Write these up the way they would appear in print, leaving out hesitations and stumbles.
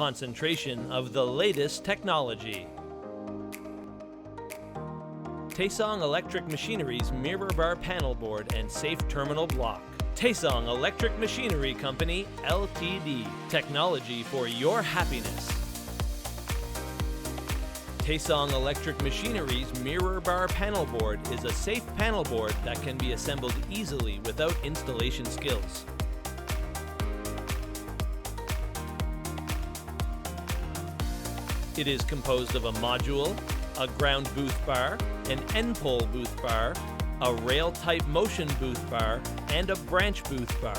concentration of the latest technology. Taesung Electric Machinery's mirror bar panel board and safe terminal block. Taesung Electric Machinery Company, Ltd. Technology for your happiness. Taesung Electric Machinery's mirror bar panel board is a safe panel board that can be assembled easily without installation skills. It is composed of a module, a ground booth bar, an end-pole booth bar, a rail-type motion booth bar, and a branch booth bar.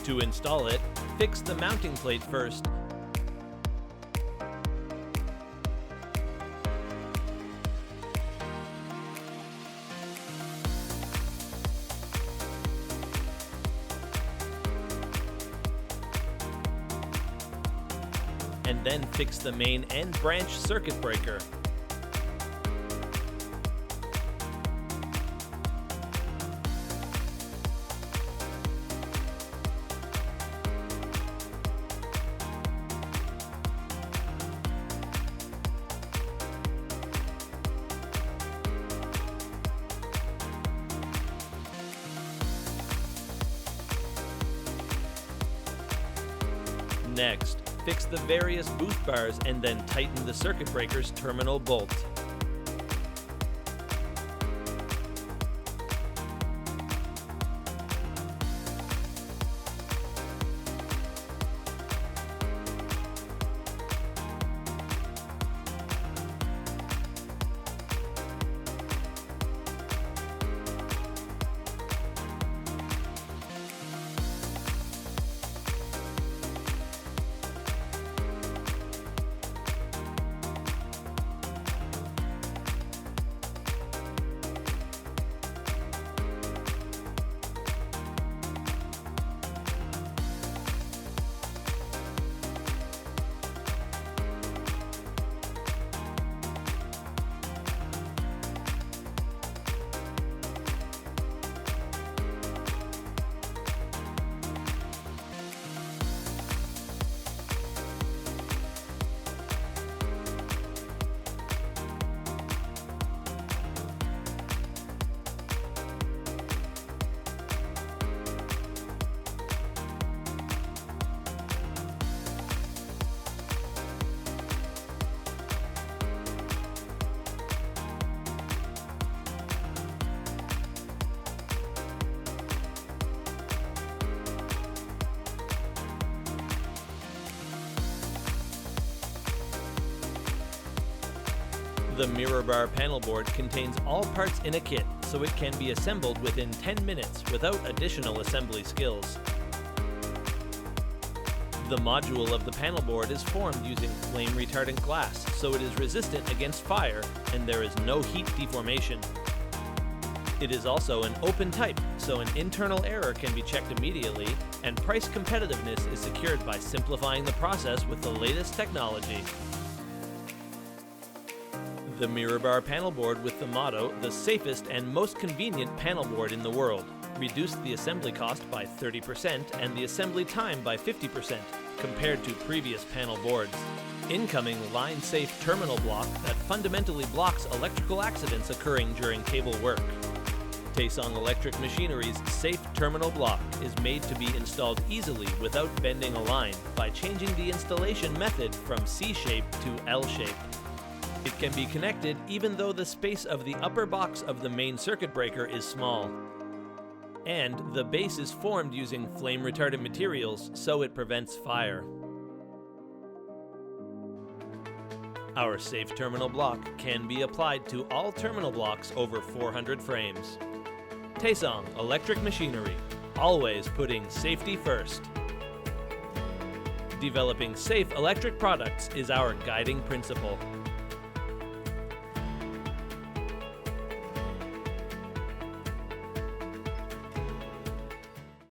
To install it, fix the mounting plate first, and then fix the main and branch circuit breaker. Next, fix the various booth bars and then tighten the circuit breaker's terminal bolt. The mirror bar panel board contains all parts in a kit, so it can be assembled within 10 minutes without additional assembly skills. The module of the panel board is formed using flame-retardant glass, so it is resistant against fire and there is no heat deformation. It is also an open type, so an internal error can be checked immediately, and price competitiveness is secured by simplifying the process with the latest technology. The mirror bar panel board with the motto, "The safest and most convenient panel board in the world," reduced the assembly cost by 30% and the assembly time by 50% compared to previous panel boards. Incoming line-safe terminal block that fundamentally blocks electrical accidents occurring during cable work. Taesung Electric Machinery's safe terminal block is made to be installed easily without bending a line by changing the installation method from C-shape to L-shape. It can be connected even though the space of the upper box of the main circuit breaker is small. And the base is formed using flame-retardant materials, so it prevents fire. Our safe terminal block can be applied to all terminal blocks over 400 frames. Taesung Electric Machinery, always putting safety first. Developing safe electric products is our guiding principle.